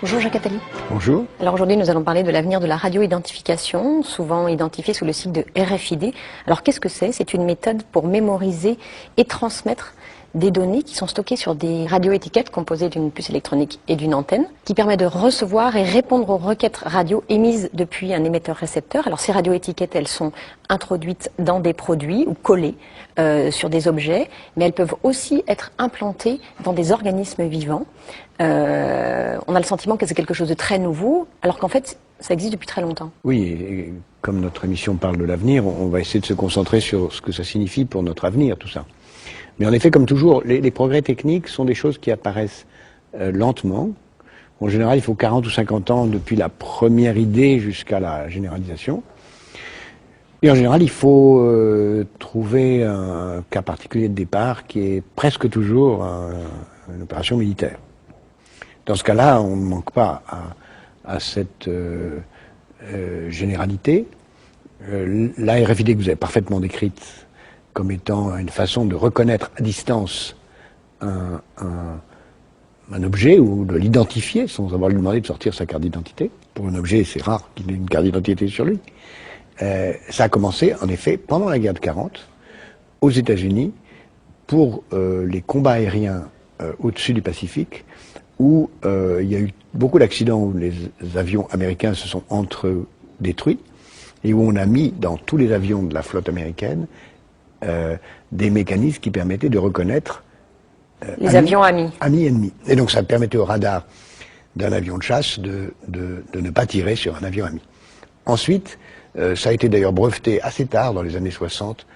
Bonjour Jacques Attali. Bonjour. Alors aujourd'hui nous allons parler de l'avenir de la radio-identification, souvent identifiée sous le sigle de RFID. Alors qu'est-ce que c'est? C'est une méthode pour mémoriser et transmettre des données qui sont stockées sur des radioétiquettes composées d'une puce électronique et d'une antenne, qui permet de recevoir et répondre aux requêtes radio émises depuis un émetteur-récepteur. Alors ces radioétiquettes, elles sont introduites dans des produits ou collées sur des objets, mais elles peuvent aussi être implantées dans des organismes vivants. On a le sentiment que c'est quelque chose de très nouveau, alors qu'en fait, ça existe depuis très longtemps. Oui, et comme notre émission parle de l'avenir, on va essayer de se concentrer sur ce que ça signifie pour notre avenir, tout ça. Mais en effet, comme toujours, les progrès techniques sont des choses qui apparaissent lentement. En général, il faut 40 ou 50 ans depuis la première idée jusqu'à la généralisation. Et en général, il faut trouver un cas particulier de départ qui est presque toujours une opération militaire. Dans ce cas-là, on ne manque pas à cette généralité. La RFID que vous avez parfaitement décrite comme étant une façon de reconnaître à distance un objet ou de l'identifier sans avoir lui demandé de sortir sa carte d'identité. Pour un objet, c'est rare qu'il ait une carte d'identité sur lui. Ça a commencé, en effet, pendant la guerre de 40, aux États-Unis, pour les combats aériens au-dessus du Pacifique, où il y a eu beaucoup d'accidents où les avions américains se sont entre-détruits, et où on a mis dans tous les avions de la flotte américaine des mécanismes qui permettaient de reconnaître les avions amis. Amis-ennemis. Et donc ça permettait au radar d'un avion de chasse de ne pas tirer sur un avion ami. Ensuite, ça a été d'ailleurs breveté assez tard, dans les années 60,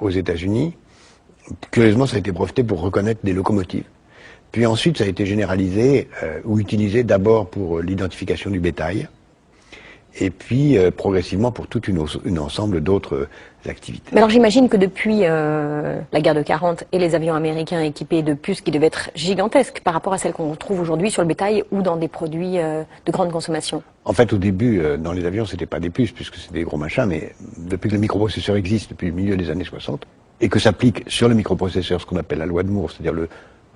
aux États-Unis. Curieusement, ça a été breveté pour reconnaître des locomotives. Puis ensuite, ça a été généralisé ou utilisé d'abord pour l'identification du bétail, et puis progressivement pour tout un ensemble d'autres activités. Mais alors j'imagine que depuis la guerre de 40 et les avions américains équipés de puces qui devaient être gigantesques par rapport à celles qu'on trouve aujourd'hui sur le bétail ou dans des produits de grande consommation. En fait, au début, dans les avions, c'était pas des puces, puisque c'était des gros machins, mais depuis que le microprocesseur existe, depuis le milieu des années 60, et que s'applique sur le microprocesseur ce qu'on appelle la loi de Moore, c'est-à-dire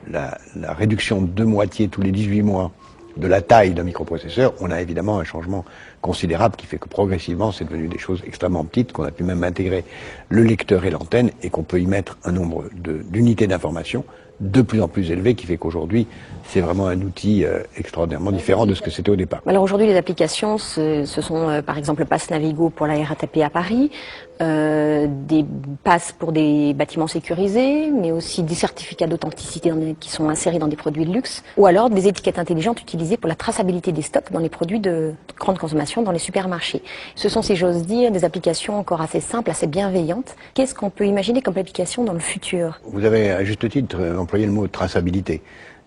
la réduction de moitié tous les 18 mois de la taille d'un microprocesseur, on a évidemment un changement considérable qui fait que progressivement c'est devenu des choses extrêmement petites, qu'on a pu même intégrer le lecteur et l'antenne et qu'on peut y mettre un nombre d'unités d'information de plus en plus élevé qui fait qu'aujourd'hui c'est vraiment un outil extraordinairement différent de ce que c'était au départ. Alors aujourd'hui les applications ce sont par exemple le pass Navigo pour la RATP à Paris, des passes pour des bâtiments sécurisés, mais aussi des certificats d'authenticité qui sont insérés dans des produits de luxe, ou alors des étiquettes intelligentes utilisées pour la traçabilité des stocks dans les produits de grande consommation dans les supermarchés. Ce sont, si j'ose dire, des applications encore assez simples, assez bienveillantes. Qu'est-ce qu'on peut imaginer comme application dans le futur? Vous avez à juste titre employé le mot traçabilité.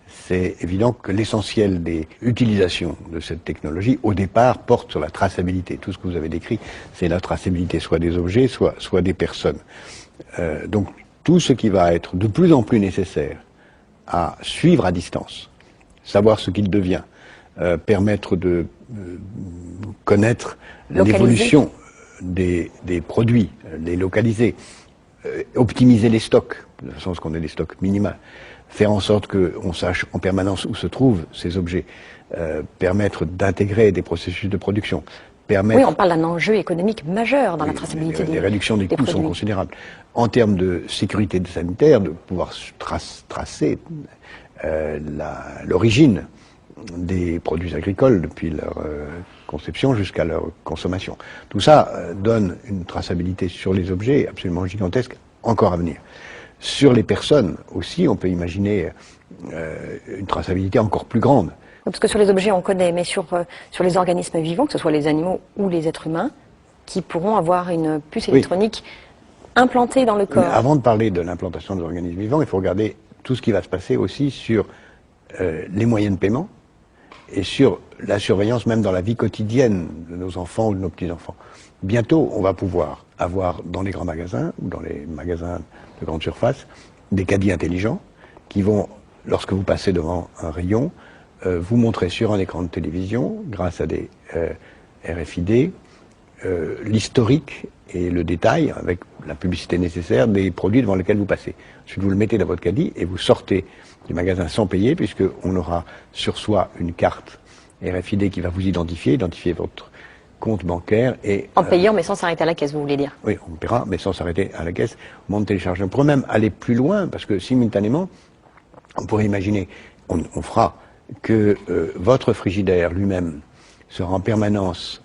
C'est évident que l'essentiel des utilisations de cette technologie, au départ, porte sur la traçabilité. Tout ce que vous avez décrit, c'est la traçabilité, soit des objets, soit des personnes. Donc, tout ce qui va être de plus en plus nécessaire à suivre à distance, savoir ce qu'il devient, permettre de connaître l'évolution des produits, les localiser, optimiser les stocks, de façon à ce qu'on ait des stocks minimaux, faire en sorte qu'on sache en permanence où se trouvent ces objets, permettre d'intégrer des processus de production, permettre... Oui, on parle d'un enjeu économique majeur dans la traçabilité des Les réductions des coûts sont considérables. En termes de sécurité sanitaire, de pouvoir tracer l'origine des produits agricoles depuis leur conception jusqu'à leur consommation. Tout ça donne une traçabilité sur les objets absolument gigantesque, encore à venir. Sur les personnes aussi, on peut imaginer une traçabilité encore plus grande. Parce que sur les objets, on connaît, mais sur les organismes vivants, que ce soit les animaux ou les êtres humains, qui pourront avoir une puce électronique implantée dans le corps. Mais avant de parler de l'implantation des organismes vivants, il faut regarder tout ce qui va se passer aussi sur les moyens de paiement et sur la surveillance même dans la vie quotidienne de nos enfants ou de nos petits-enfants. Bientôt, on va pouvoir avoir dans les grands magasins ou dans les magasins de grande surface des caddies intelligents qui vont, lorsque vous passez devant un rayon, vous montrer sur un écran de télévision, grâce à des RFID, l'historique et le détail, avec la publicité nécessaire, des produits devant lesquels vous passez. Ensuite, vous le mettez dans votre caddie et vous sortez du magasin sans payer, puisqu'on aura sur soi une carte RFID qui va vous identifier votre compte bancaire et... En payant mais sans s'arrêter à la caisse, vous voulez dire? Oui, on paiera mais sans s'arrêter à la caisse au moment de télécharger. On pourrait même aller plus loin parce que simultanément, on pourrait imaginer, on fera que votre frigidaire lui-même sera en permanence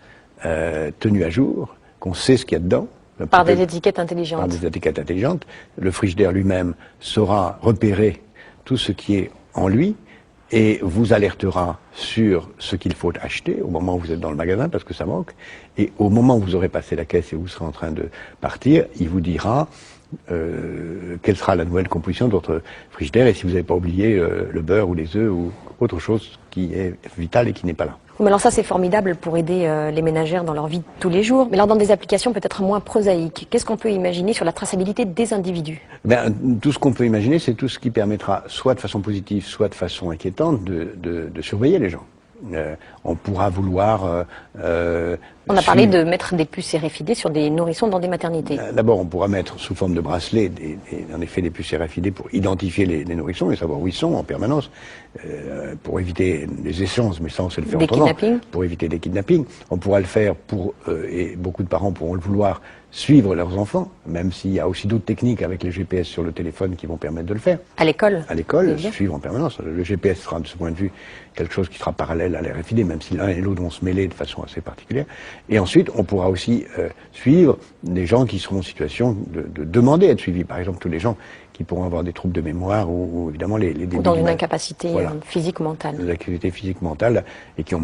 tenu à jour, qu'on sait ce qu'il y a dedans. Par des étiquettes intelligentes. Par des étiquettes intelligentes. Le frigidaire lui-même saura repérer tout ce qui est en lui et vous alertera sur ce qu'il faut acheter au moment où vous êtes dans le magasin parce que ça manque. Et au moment où vous aurez passé la caisse et vous serez en train de partir, il vous dira quelle sera la nouvelle composition de votre frigidaire et si vous n'avez pas oublié le beurre ou les œufs ou autre chose qui est vital et qui n'est pas là. Mais alors ça c'est formidable pour aider les ménagères dans leur vie de tous les jours. Mais alors dans des applications peut-être moins prosaïques, qu'est-ce qu'on peut imaginer sur la traçabilité des individus? Tout ce qu'on peut imaginer, c'est tout ce qui permettra, soit de façon positive, soit de façon inquiétante, de surveiller les gens. On pourra vouloir... on a parlé de mettre des puces RFID sur des nourrissons dans des maternités. D'abord, on pourra mettre sous forme de bracelet, en effet, des puces RFID pour identifier les nourrissons et savoir où ils sont en permanence, pour éviter les échanges, mais ça on sait le faire autrement. Des kidnappings. Pour éviter des kidnappings. On pourra le faire pour, et beaucoup de parents pourront le vouloir, suivre leurs enfants, même s'il y a aussi d'autres techniques avec les GPS sur le téléphone qui vont permettre de le faire. À l'école? À l'école, suivre en permanence. Le GPS sera, de ce point de vue, quelque chose qui sera parallèle à l'RFID, même si l'un et l'autre vont se mêler de façon assez particulière. Et ensuite, on pourra aussi suivre des gens qui seront en situation de demander à être suivis. Par exemple, tous les gens qui pourront avoir des troubles de mémoire ou évidemment les ou dans une incapacité physique mentale. Des activités physiques mentales et qui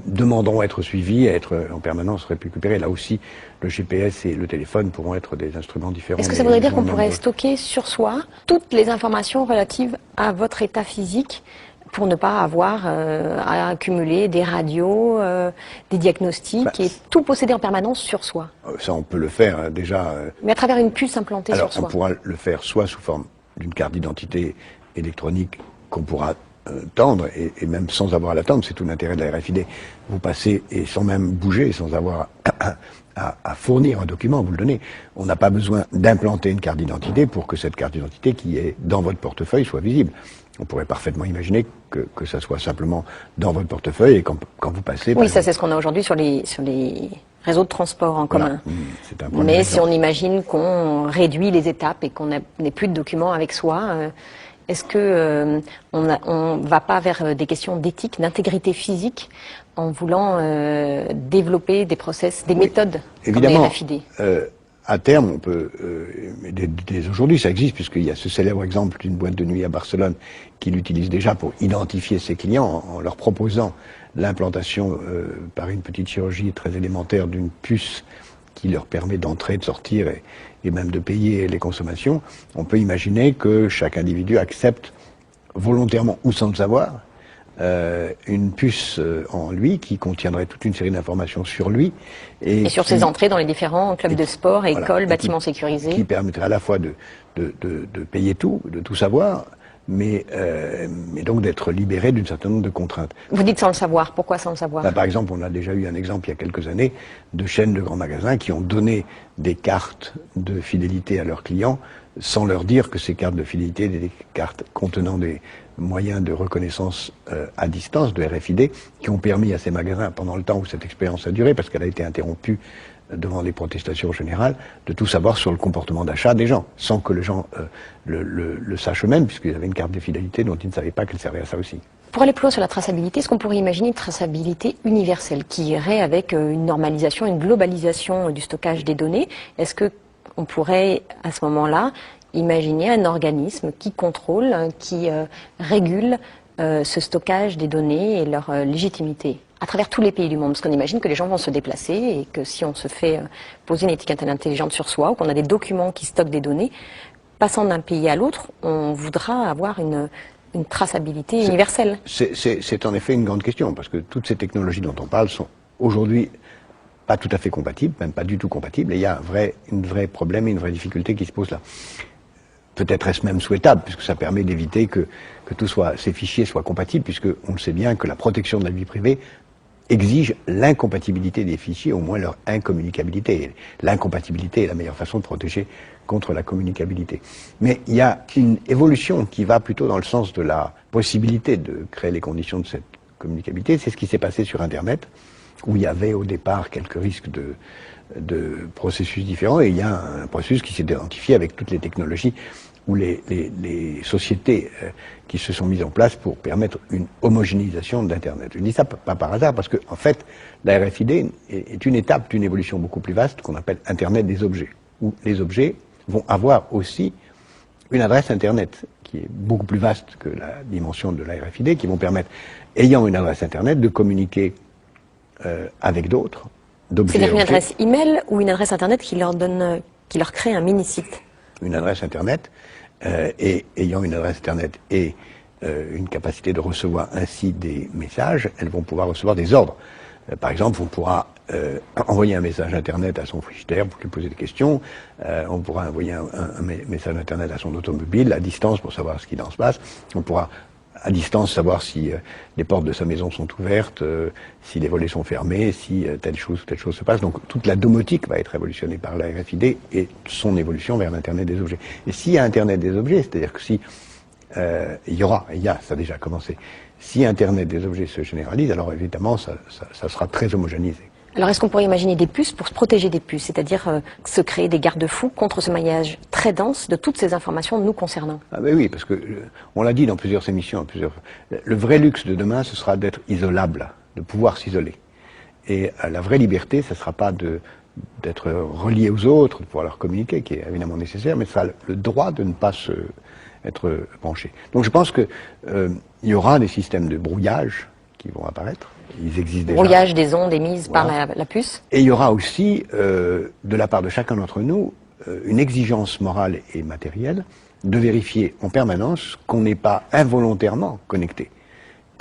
demanderont à être suivis, à être en permanence récupérés. Là aussi, le GPS et le téléphone pourront être des instruments différents. Est-ce que ça voudrait dire qu'on pourrait stocker sur soi toutes les informations relatives à votre état physique pour ne pas avoir à accumuler des radios, des diagnostics et tout posséder en permanence sur soi? Ça, on peut le faire déjà. Mais à travers une puce implantée sur soi? On pourra le faire soit sous forme d'une carte d'identité électronique qu'on pourra tendre, et même sans avoir à la tendre, c'est tout l'intérêt de la RFID. Vous passez, et sans même bouger, sans avoir à fournir un document, vous le donnez. On n'a pas besoin d'implanter une carte d'identité pour que cette carte d'identité qui est dans votre portefeuille soit visible. On pourrait parfaitement imaginer que ça soit simplement dans votre portefeuille et quand vous passez... Oui, ça c'est ce qu'on a aujourd'hui sur les réseaux de transport en commun. Mais si on imagine qu'on réduit les étapes et qu'on n'ait plus de documents avec soi, est-ce que on va pas vers des questions d'éthique, d'intégrité physique en voulant développer des process, des méthodes comme les RFID? À terme, on peut, dès aujourd'hui ça existe, puisqu'il y a ce célèbre exemple d'une boîte de nuit à Barcelone qui l'utilise déjà pour identifier ses clients en leur proposant l'implantation par une petite chirurgie très élémentaire d'une puce qui leur permet d'entrer, de sortir et même de payer les consommations. On peut imaginer que chaque individu accepte volontairement ou sans le savoir une puce en lui qui contiendrait toute une série d'informations sur lui. Et sur ses entrées dans les différents clubs de sport, écoles, bâtiments sécurisés. Qui permettrait à la fois de payer tout, de tout savoir, mais donc d'être libéré d'un certain nombre de contraintes. Vous dites sans le savoir, pourquoi sans le savoir? Par exemple, on a déjà eu un exemple il y a quelques années de chaînes de grands magasins qui ont donné des cartes de fidélité à leurs clients sans leur dire que ces cartes de fidélité étaient des cartes contenant des moyens de reconnaissance à distance, de RFID, qui ont permis à ces magasins, pendant le temps où cette expérience a duré, parce qu'elle a été interrompue devant les protestations générales, de tout savoir sur le comportement d'achat des gens, sans que les gens le sachent eux-mêmes, puisqu'ils avaient une carte de fidélité dont ils ne savaient pas qu'elle servait à ça aussi. Pour aller plus loin sur la traçabilité, est-ce qu'on pourrait imaginer une traçabilité universelle qui irait avec une normalisation, une globalisation du stockage des données? Est-ce qu'on pourrait, à ce moment-là, imaginer un organisme qui contrôle, qui régule ce stockage des données et leur légitimité à travers tous les pays du monde? Parce qu'on imagine que les gens vont se déplacer et que si on se fait poser une étiquette intelligente sur soi ou qu'on a des documents qui stockent des données, passant d'un pays à l'autre, on voudra avoir une traçabilité universelle. C'est en effet une grande question, parce que toutes ces technologies dont on parle sont aujourd'hui pas tout à fait compatibles, même pas du tout compatibles, et il y a un vrai problème et une vraie difficulté qui se pose là. Peut-être est-ce même souhaitable, puisque ça permet d'éviter que ces fichiers soient compatibles, puisque on le sait bien que la protection de la vie privée exige l'incompatibilité des fichiers, au moins leur incommunicabilité. L'incompatibilité est la meilleure façon de protéger contre la communicabilité. Mais il y a une évolution qui va plutôt dans le sens de la possibilité de créer les conditions de cette communicabilité. C'est ce qui s'est passé sur Internet, où il y avait au départ quelques risques de processus différents, et il y a un processus qui s'est identifié avec toutes les technologies ou les sociétés qui se sont mises en place pour permettre une homogénéisation d'Internet. Je dis ça pas par hasard, parce que en fait, la RFID est une étape d'une évolution beaucoup plus vaste qu'on appelle Internet des objets, où les objets vont avoir aussi une adresse Internet qui est beaucoup plus vaste que la dimension de la RFID, qui vont permettre, ayant une adresse Internet, de communiquer avec d'autres, d'objets. C'est-à-dire une adresse email ou une adresse Internet qui leur crée un mini-site? Une adresse Internet, et ayant une adresse Internet et une capacité de recevoir ainsi des messages, elles vont pouvoir recevoir des ordres. Par exemple, on pourra envoyer un message Internet à son frigidaire pour lui poser des questions, on pourra envoyer un message Internet à son automobile à distance pour savoir ce qu'il en se passe, on pourra à distance savoir si les portes de sa maison sont ouvertes, si les volets sont fermés, si telle chose ou telle chose se passe. Donc toute la domotique va être révolutionnée par la RFID et son évolution vers l'Internet des objets. Et s'il y a Internet des objets, c'est-à-dire que si ça a déjà commencé, si Internet des objets se généralise, alors évidemment ça sera très homogénéisé. Alors est-ce qu'on pourrait imaginer des puces pour se protéger des puces, c'est-à-dire se créer des garde-fous contre ce maillage très dense de toutes ces informations nous concernant? Ah ben oui, parce que on l'a dit dans plusieurs émissions, le vrai luxe de demain, ce sera d'être isolable, de pouvoir s'isoler. Et la vraie liberté, ce ne sera pas d'être relié aux autres, de pouvoir leur communiquer, qui est évidemment nécessaire, mais ce sera le droit de ne pas être branché. Donc je pense que il y aura des systèmes de brouillage qui vont apparaître. Ils existent déjà. Brouillage des ondes émises par la puce. Et il y aura aussi, de la part de chacun d'entre nous, une exigence morale et matérielle de vérifier en permanence qu'on n'est pas involontairement connecté.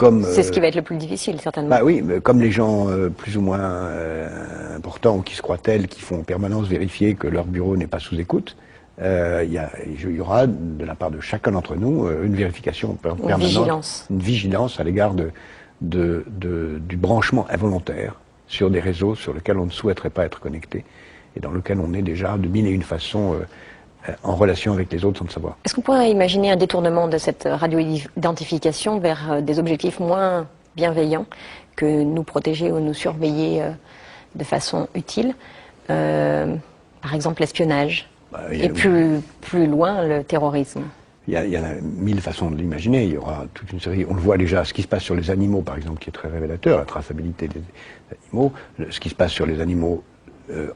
C'est ce qui va être le plus difficile, certainement. Bah oui, mais comme les gens plus ou moins importants ou qui se croient tels, qui font en permanence vérifier que leur bureau n'est pas sous écoute, il y aura de la part de chacun d'entre nous une vérification permanente, une vigilance à l'égard du branchement involontaire sur des réseaux sur lesquels on ne souhaiterait pas être connecté et dans lesquels on est déjà de mille et une façons en relation avec les autres sans le savoir. Est-ce qu'on pourrait imaginer un détournement de cette radio-identification vers des objectifs moins bienveillants que nous protéger ou nous surveiller de façon utile, par exemple l'espionnage, et plus loin le terrorisme? Il y en a mille façons de l'imaginer. Il y aura toute une série. On le voit déjà, ce qui se passe sur les animaux, par exemple, qui est très révélateur, la traçabilité des animaux, ce qui se passe sur les animaux,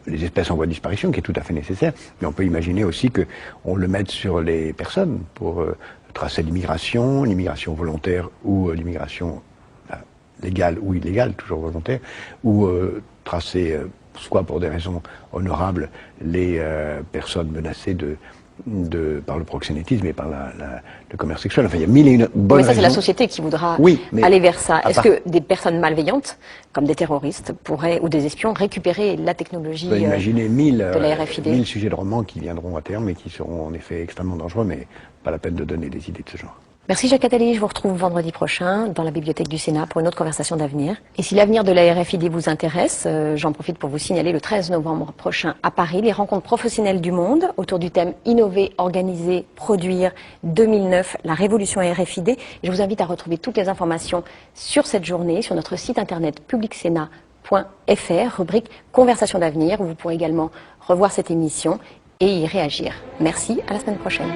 les espèces en voie de disparition, qui est tout à fait nécessaire. Mais on peut imaginer aussi qu'on le mette sur les personnes pour tracer l'immigration volontaire ou l'immigration légale ou illégale, toujours volontaire, ou tracer, soit pour des raisons honorables, les personnes menacées par le proxénétisme et par le commerce sexuel. Enfin, il y a mille et une bonnes raisons. Mais ça, c'est la société qui voudra aller vers ça. Est-ce que des personnes malveillantes, comme des terroristes, pourraient, ou des espions, récupérer la technologie de la RFID? 1000 sujets de romans qui viendront à terme et qui seront en effet extrêmement dangereux, mais pas la peine de donner des idées de ce genre. Merci Jacques Attali, je vous retrouve vendredi prochain dans la bibliothèque du Sénat pour une autre conversation d'avenir. Et si l'avenir de la RFID vous intéresse, j'en profite pour vous signaler le 13 novembre prochain à Paris, les rencontres professionnelles du monde autour du thème Innover, organiser, produire 2009, la révolution RFID. Et je vous invite à retrouver toutes les informations sur cette journée sur notre site internet publicsénat.fr, rubrique Conversation d'avenir, où vous pourrez également revoir cette émission et y réagir. Merci, à la semaine prochaine.